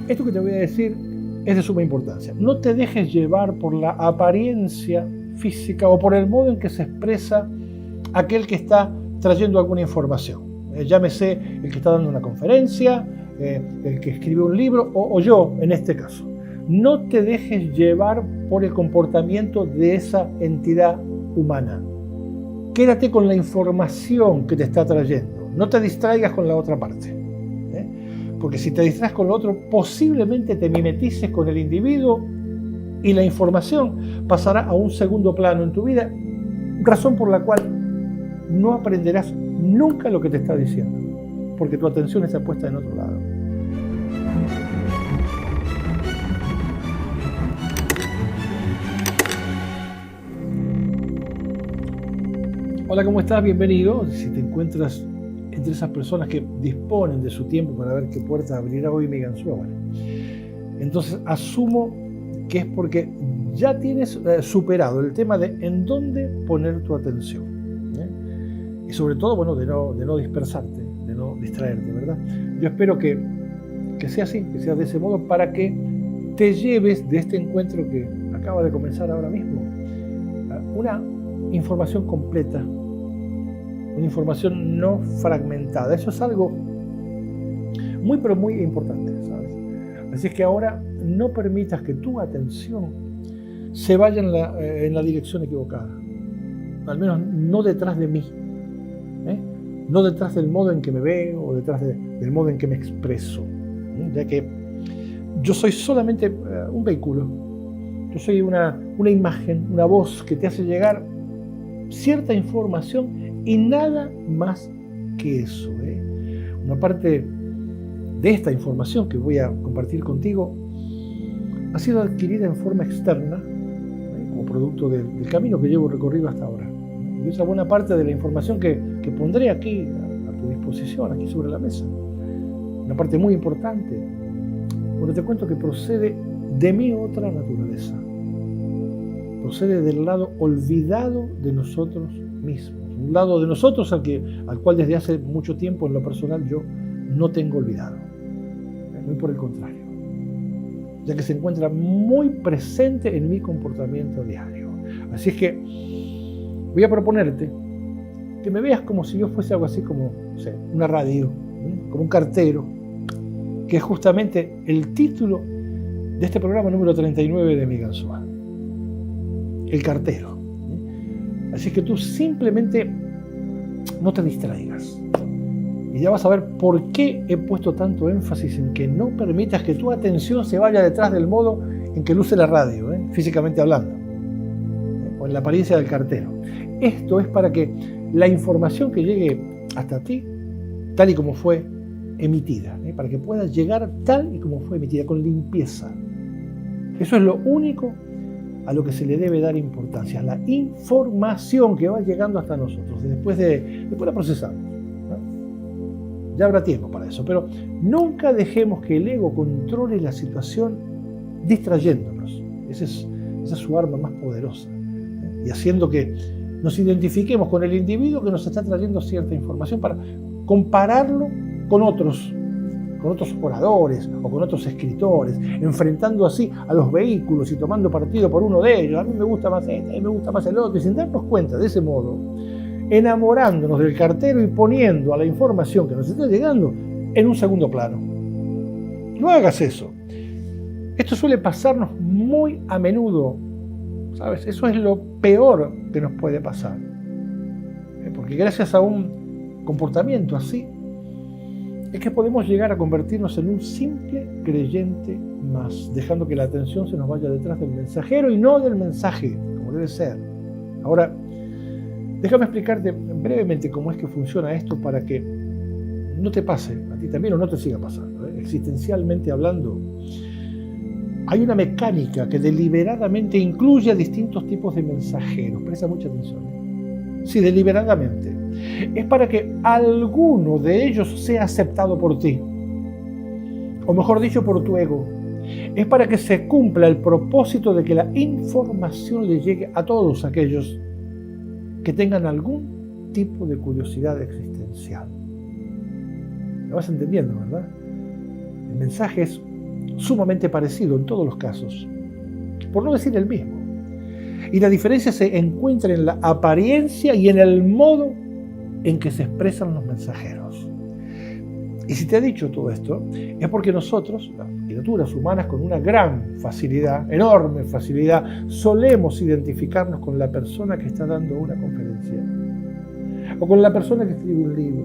Esto que te voy a decir es de suma importancia. No te dejes llevar por la apariencia física o por el modo en que se expresa aquel que está trayendo alguna información. Llámese el que está dando una conferencia, el que escribió un libro o yo en este caso. No te dejes llevar por el comportamiento de esa entidad humana. Quédate con la información que te está trayendo. No te distraigas con la otra parte. Porque si te distraes con lo otro, posiblemente te mimetices con el individuo y la información pasará a un segundo plano en tu vida, razón por la cual no aprenderás nunca lo que te está diciendo, porque tu atención está puesta en otro lado. Hola, ¿cómo estás? Bienvenido. Si te encuentras entre esas personas que disponen de su tiempo para ver qué puerta abrirá hoy mi ganzúa, bueno, entonces asumo que es porque ya tienes superado el tema de en dónde poner tu atención. Y sobre todo, bueno, de no dispersarte, de no distraerte, ¿verdad? Yo espero que sea así, que sea de ese modo, para que te lleves de este encuentro que acaba de comenzar ahora mismo una información completa, una información no fragmentada. Eso es algo muy, pero muy importante, ¿sabes? Así es que ahora no permitas que tu atención se vaya en la dirección equivocada. Al menos no detrás de mí. No detrás del modo en que me veo o detrás del modo en que me expreso. Ya que yo soy solamente un vehículo. Yo soy una imagen, una voz que te hace llegar cierta información y nada más que eso. Una parte de esta información que voy a compartir contigo ha sido adquirida en forma externa, como producto del camino que llevo recorrido hasta ahora. Y esa buena parte de la información que pondré aquí a tu disposición, aquí sobre la mesa, una parte muy importante, donde te cuento que procede de mi otra naturaleza. Procede del lado olvidado de nosotros mismos. Un lado de nosotros al cual desde hace mucho tiempo en lo personal yo no tengo olvidado. Muy por el contrario. Ya que se encuentra muy presente en mi comportamiento diario. Así es que voy a proponerte que me veas como si yo fuese algo así como, no sé, una radio, como un cartero, que es justamente el título de este programa número 39 de Mi Ganzúa. El cartero. Así que tú simplemente no te distraigas. Y ya vas a ver por qué he puesto tanto énfasis en que no permitas que tu atención se vaya detrás del modo en que luce la radio, físicamente hablando, o en la apariencia del cartero. Esto es para que la información que llegue hasta ti, tal y como fue emitida, para que pueda llegar tal y como fue emitida, con limpieza. Eso es lo único a lo que se le debe dar importancia, la información que va llegando hasta nosotros, después la procesamos. Ya habrá tiempo para eso, pero nunca dejemos que el ego controle la situación distrayéndonos. Esa es su arma más poderosa. Y haciendo que nos identifiquemos con el individuo que nos está trayendo cierta información para compararlo con otros oradores o con otros escritores, enfrentando así a los vehículos y tomando partido por uno de ellos. A mí me gusta más este, a mí me gusta más el otro, y sin darnos cuenta de ese modo, enamorándonos del cartero y poniendo a la información que nos está llegando en un segundo plano. No hagas eso. Esto suele pasarnos muy a menudo, ¿sabes? Eso es lo peor que nos puede pasar. Porque gracias a un comportamiento así, es que podemos llegar a convertirnos en un simple creyente más, dejando que la atención se nos vaya detrás del mensajero y no del mensaje, como debe ser. Ahora, déjame explicarte brevemente cómo es que funciona esto para que no te pase a ti también o no te siga pasando. Existencialmente hablando, hay una mecánica que deliberadamente incluye a distintos tipos de mensajeros. Presta mucha atención. Sí, deliberadamente. Es para que alguno de ellos sea aceptado por ti, o mejor dicho, por tu ego. Es para que se cumpla el propósito de que la información le llegue a todos aquellos que tengan algún tipo de curiosidad existencial. ¿Lo vas entendiendo, verdad? El mensaje es sumamente parecido en todos los casos, por no decir el mismo. Y la diferencia se encuentra en la apariencia y en el modo en que se expresan los mensajeros. Y si te he dicho todo esto, es porque nosotros, las criaturas humanas, con una gran facilidad, enorme facilidad, solemos identificarnos con la persona que está dando una conferencia, o con la persona que escribe un libro,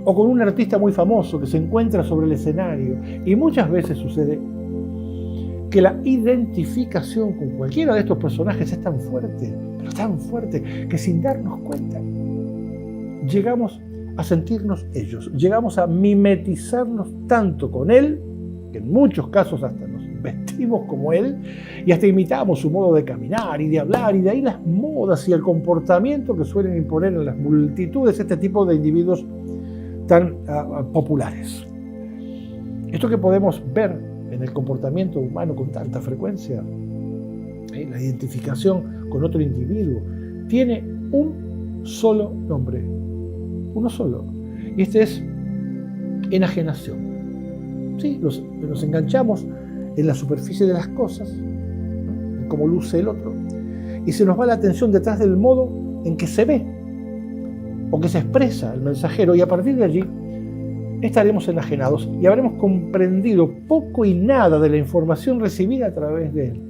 o con un artista muy famoso que se encuentra sobre el escenario. Y muchas veces sucede que la identificación con cualquiera de estos personajes es tan fuerte, pero tan fuerte, que sin darnos cuenta, llegamos a sentirnos ellos, llegamos a mimetizarnos tanto con él, que en muchos casos hasta nos vestimos como él, y hasta imitamos su modo de caminar y de hablar, y de ahí las modas y el comportamiento que suelen imponer en las multitudes este tipo de individuos tan populares. Esto que podemos ver en el comportamiento humano con tanta frecuencia, la identificación con otro individuo, tiene un solo nombre, uno solo, y este es enajenación. Sí, nos enganchamos en la superficie de las cosas, en cómo luce el otro, y se nos va la atención detrás del modo en que se ve o que se expresa el mensajero, y a partir de allí estaremos enajenados y habremos comprendido poco y nada de la información recibida a través de él.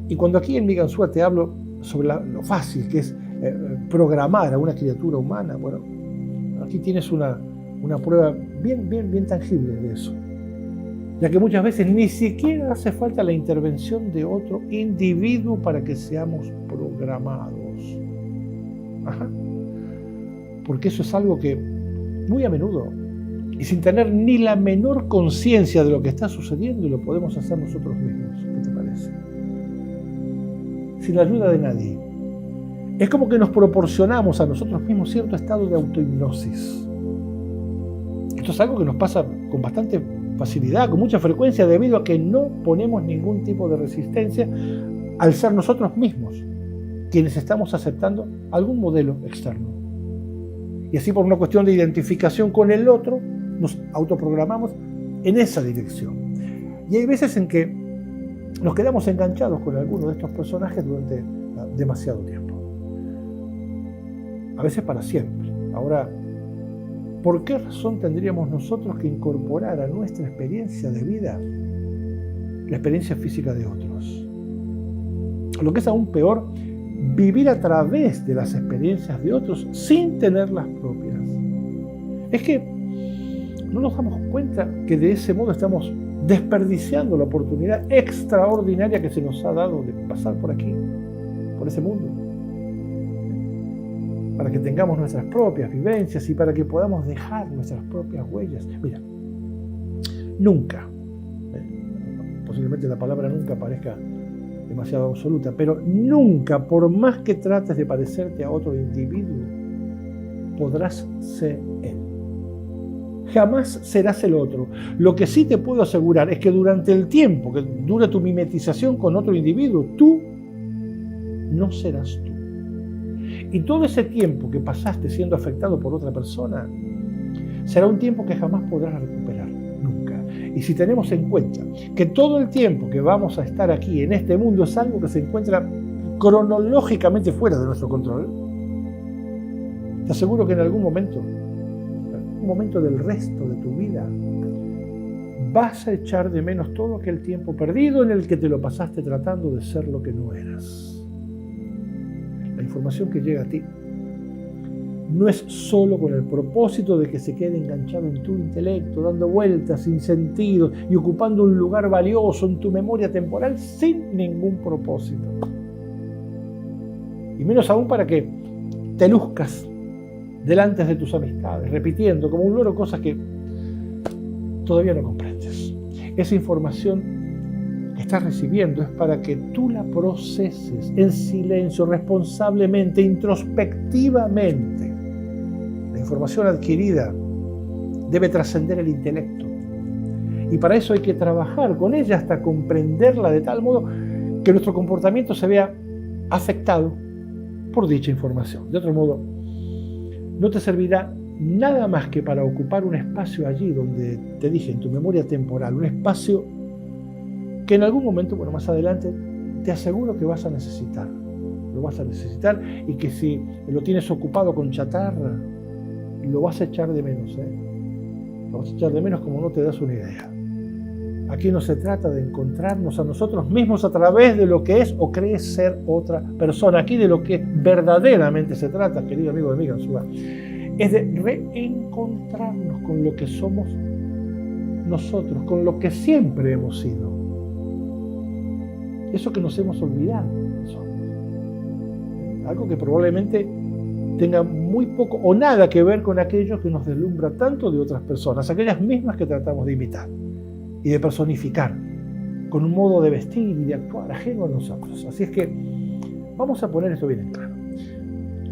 Y cuando aquí en Mi Ganzúa te hablo sobre lo fácil que es programar a una criatura humana, bueno, aquí tienes una prueba bien tangible de eso, ya que muchas veces ni siquiera hace falta la intervención de otro individuo para que seamos programados. Ajá. Porque eso es algo que muy a menudo, y sin tener ni la menor conciencia de lo que está sucediendo, lo podemos hacer nosotros mismos. ¿Qué te parece? Sin la ayuda de nadie. Es como que nos proporcionamos a nosotros mismos cierto estado de autohipnosis. Esto es algo que nos pasa con bastante facilidad, con mucha frecuencia, debido a que no ponemos ningún tipo de resistencia al ser nosotros mismos quienes estamos aceptando algún modelo externo. Y así, por una cuestión de identificación con el otro, nos autoprogramamos en esa dirección. Y hay veces en que nos quedamos enganchados con alguno de estos personajes durante demasiado tiempo. A veces para siempre. Ahora, ¿por qué razón tendríamos nosotros que incorporar a nuestra experiencia de vida la experiencia física de otros? Lo que es aún peor, vivir a través de las experiencias de otros sin tener las propias. Es que no nos damos cuenta que de ese modo estamos desperdiciando la oportunidad extraordinaria que se nos ha dado de pasar por aquí, por ese mundo, para que tengamos nuestras propias vivencias y para que podamos dejar nuestras propias huellas. Mira, nunca, posiblemente la palabra nunca parezca demasiado absoluta, pero nunca, por más que trates de parecerte a otro individuo, podrás ser él. Jamás serás el otro. Lo que sí te puedo asegurar es que durante el tiempo que dure tu mimetización con otro individuo, tú no serás tú. Y todo ese tiempo que pasaste siendo afectado por otra persona será un tiempo que jamás podrás recuperar, nunca. Y si tenemos en cuenta que todo el tiempo que vamos a estar aquí en este mundo es algo que se encuentra cronológicamente fuera de nuestro control, te aseguro que en algún momento del resto de tu vida, vas a echar de menos todo aquel tiempo perdido en el que te lo pasaste tratando de ser lo que no eras. La información que llega a ti no es solo con el propósito de que se quede enganchado en tu intelecto, dando vueltas sin sentido y ocupando un lugar valioso en tu memoria temporal sin ningún propósito. Y menos aún para que te luzcas delante de tus amistades, repitiendo como un loro cosas que todavía no comprendes. Esa información que estás recibiendo es para que tú la proceses en silencio, responsablemente, introspectivamente. La información adquirida debe trascender el intelecto. Y para eso hay que trabajar con ella hasta comprenderla de tal modo que nuestro comportamiento se vea afectado por dicha información. De otro modo, no te servirá nada más que para ocupar un espacio allí donde te dije, en tu memoria temporal, un espacio que en algún momento, bueno, más adelante, te aseguro que vas a necesitar. Lo vas a necesitar y que si lo tienes ocupado con chatarra, lo vas a echar de menos, Lo vas a echar de menos como no te das una idea. Aquí no se trata de encontrarnos a nosotros mismos a través de lo que es o crees ser otra persona. Aquí de lo que verdaderamente se trata, querido amigo de amiga, es de reencontrarnos con lo que somos nosotros, con lo que siempre hemos sido. Eso que nos hemos olvidado somos. Algo que probablemente tenga muy poco o nada que ver con aquello que nos deslumbra tanto de otras personas, aquellas mismas que tratamos de imitar y de personificar con un modo de vestir y de actuar ajeno a nosotros. Así es que vamos a poner esto bien en claro.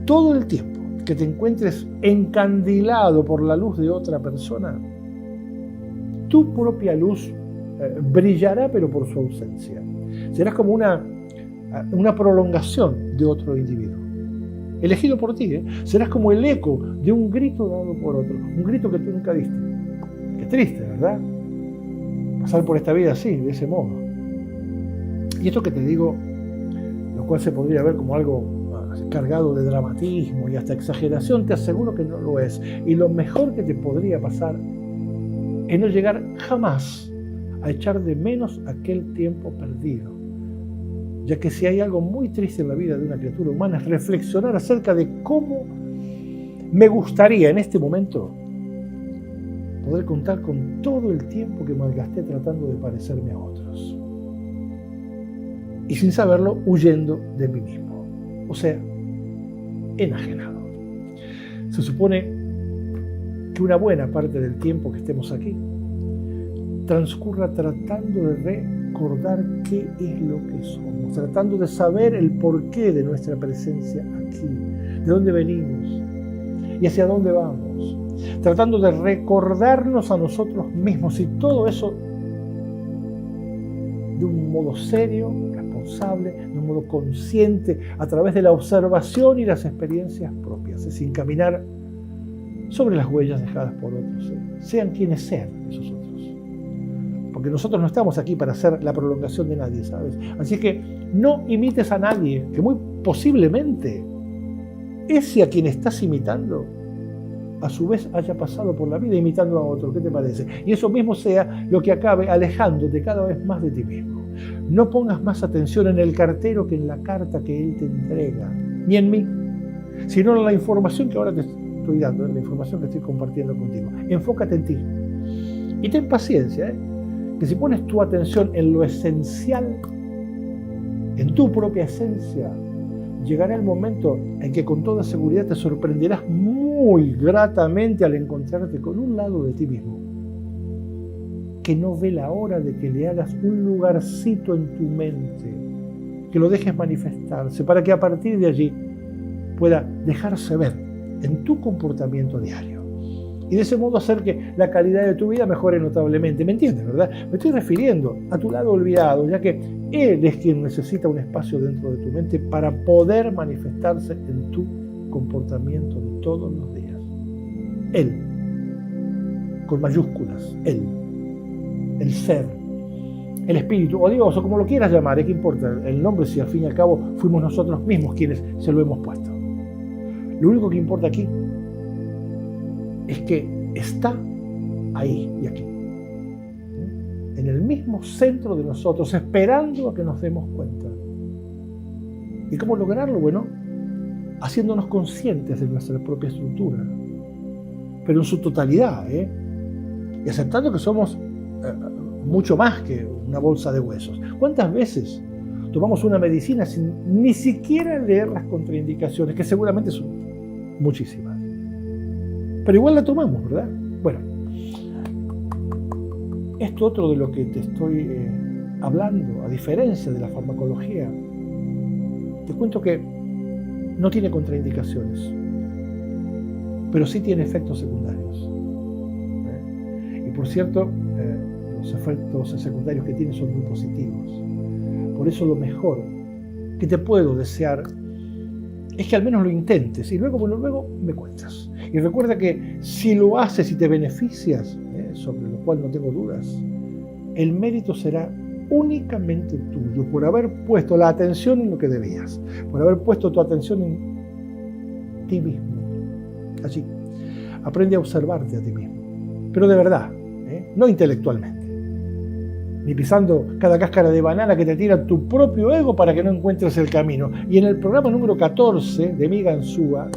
Todo el tiempo que te encuentres encandilado por la luz de otra persona, tu propia luz brillará, pero por su ausencia. Serás como una prolongación de otro individuo, elegido por ti. Serás como el eco de un grito dado por otro, un grito que tú nunca diste. Qué triste, ¿verdad? Pasar por esta vida así, de ese modo. Y esto que te digo, lo cual se podría ver como algo cargado de dramatismo y hasta exageración, te aseguro que no lo es. Y lo mejor que te podría pasar es no llegar jamás a echar de menos aquel tiempo perdido. Ya que si hay algo muy triste en la vida de una criatura humana es reflexionar acerca de cómo me gustaría en este momento poder contar con todo el tiempo que malgasté tratando de parecerme a otros. Y sin saberlo, huyendo de mí mismo. O sea, enajenado. Se supone que una buena parte del tiempo que estemos aquí transcurra tratando de recordar qué es lo que somos, tratando de saber el porqué de nuestra presencia aquí, de dónde venimos y hacia dónde vamos, tratando de recordarnos a nosotros mismos, y todo eso de un modo serio, responsable, de un modo consciente, a través de la observación y las experiencias propias, sin caminar sobre las huellas dejadas por otros, sean quienes sean esos otros. Porque nosotros no estamos aquí para ser la prolongación de nadie, ¿sabes? Así que no imites a nadie, que muy posiblemente ese a quien estás imitando, a su vez haya pasado por la vida imitando a otro. ¿Qué te parece? Y eso mismo sea lo que acabe alejándote cada vez más de ti mismo. No pongas más atención en el cartero que en la carta que él te entrega, ni en mí, sino en la información que ahora te estoy dando, en la información que estoy compartiendo contigo. Enfócate en ti y ten paciencia, que si pones tu atención en lo esencial, en tu propia esencia, llegará el momento en que con toda seguridad te sorprenderás muy gratamente al encontrarte con un lado de ti mismo que no ve la hora de que le hagas un lugarcito en tu mente, que lo dejes manifestarse, para que a partir de allí pueda dejarse ver en tu comportamiento diario. Y de ese modo hacer que la calidad de tu vida mejore notablemente. ¿Me entiendes, verdad? Me estoy refiriendo a tu lado olvidado, ya que él es quien necesita un espacio dentro de tu mente para poder manifestarse en tu comportamiento de todos los días. Él, con mayúsculas, él, el ser, el espíritu, o Dios, o como lo quieras llamar, ¿qué importa el nombre si al fin y al cabo fuimos nosotros mismos quienes se lo hemos puesto? Lo único que importa aquí es que está ahí y aquí, en el mismo centro de nosotros, esperando a que nos demos cuenta. ¿Y cómo lograrlo? Bueno, haciéndonos conscientes de nuestra propia estructura, pero en su totalidad, y aceptando que somos mucho más que una bolsa de huesos. ¿Cuántas veces tomamos una medicina sin ni siquiera leer las contraindicaciones, que seguramente son muchísimas? Pero igual la tomamos, ¿verdad? Bueno, esto otro de lo que te estoy hablando, a diferencia de la farmacología, te cuento que no tiene contraindicaciones, pero sí tiene efectos secundarios. Y por cierto, los efectos secundarios que tiene son muy positivos. Por eso lo mejor que te puedo desear es que al menos lo intentes y luego me cuentas. Y recuerda que si lo haces y te beneficias, sobre lo cual no tengo dudas, el mérito será únicamente tuyo por haber puesto la atención en lo que debías, por haber puesto tu atención en ti mismo. Allí, aprende a observarte a ti mismo, pero de verdad, no intelectualmente, ni pisando cada cáscara de banana que te tira tu propio ego para que no encuentres el camino. Y en el programa número 14 de Mi Ganzúa,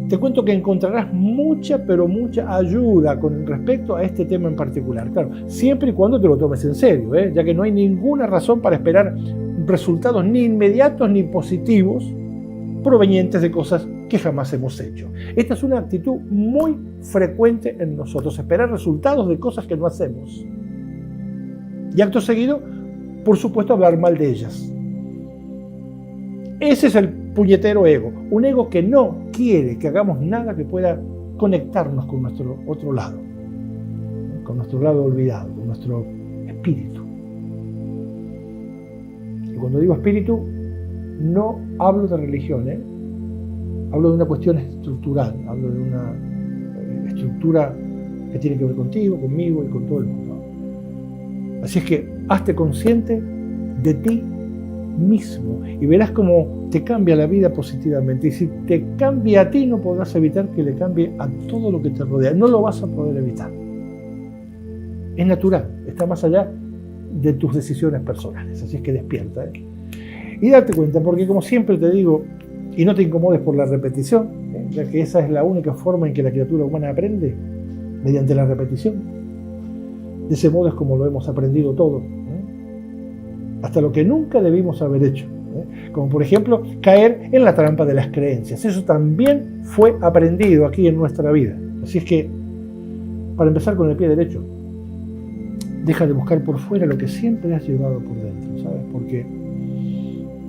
te cuento que encontrarás mucha, pero mucha ayuda con respecto a este tema en particular. Claro, siempre y cuando te lo tomes en serio, ya que no hay ninguna razón para esperar resultados ni inmediatos ni positivos provenientes de cosas que jamás hemos hecho. Esta es una actitud muy frecuente en nosotros, esperar resultados de cosas que no hacemos. Y acto seguido, por supuesto, hablar mal de ellas. Ese es el puñetero ego, un ego que no quiere que hagamos nada que pueda conectarnos con nuestro otro lado, con nuestro lado olvidado, con nuestro espíritu. Y cuando digo espíritu, no hablo de religión, hablo de una cuestión estructural, hablo de una estructura que tiene que ver contigo, conmigo y con todo el mundo. Así es que hazte consciente de ti mismo y verás cómo te cambia la vida positivamente. Y si te cambia a ti, no podrás evitar que le cambie a todo lo que te rodea. No lo vas a poder evitar. Es natural, está más allá de tus decisiones personales. Así es que despierta. Y date cuenta, porque como siempre te digo, y no te incomodes por la repetición, ya que esa es la única forma en que la criatura humana aprende, mediante la repetición. De ese modo es como lo hemos aprendido todo, hasta lo que nunca debimos haber hecho, como por ejemplo caer en la trampa de las creencias. Eso también fue aprendido aquí en nuestra vida. Así es que, para empezar con el pie derecho, deja de buscar por fuera lo que siempre has llevado por dentro, ¿sabes? Porque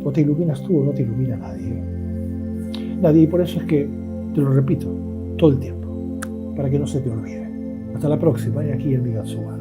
o te iluminas tú o no te ilumina nadie. Nadie, y por eso es que te lo repito todo el tiempo, para que no se te olvide. Hasta la próxima, y aquí en Mi Ganzúa.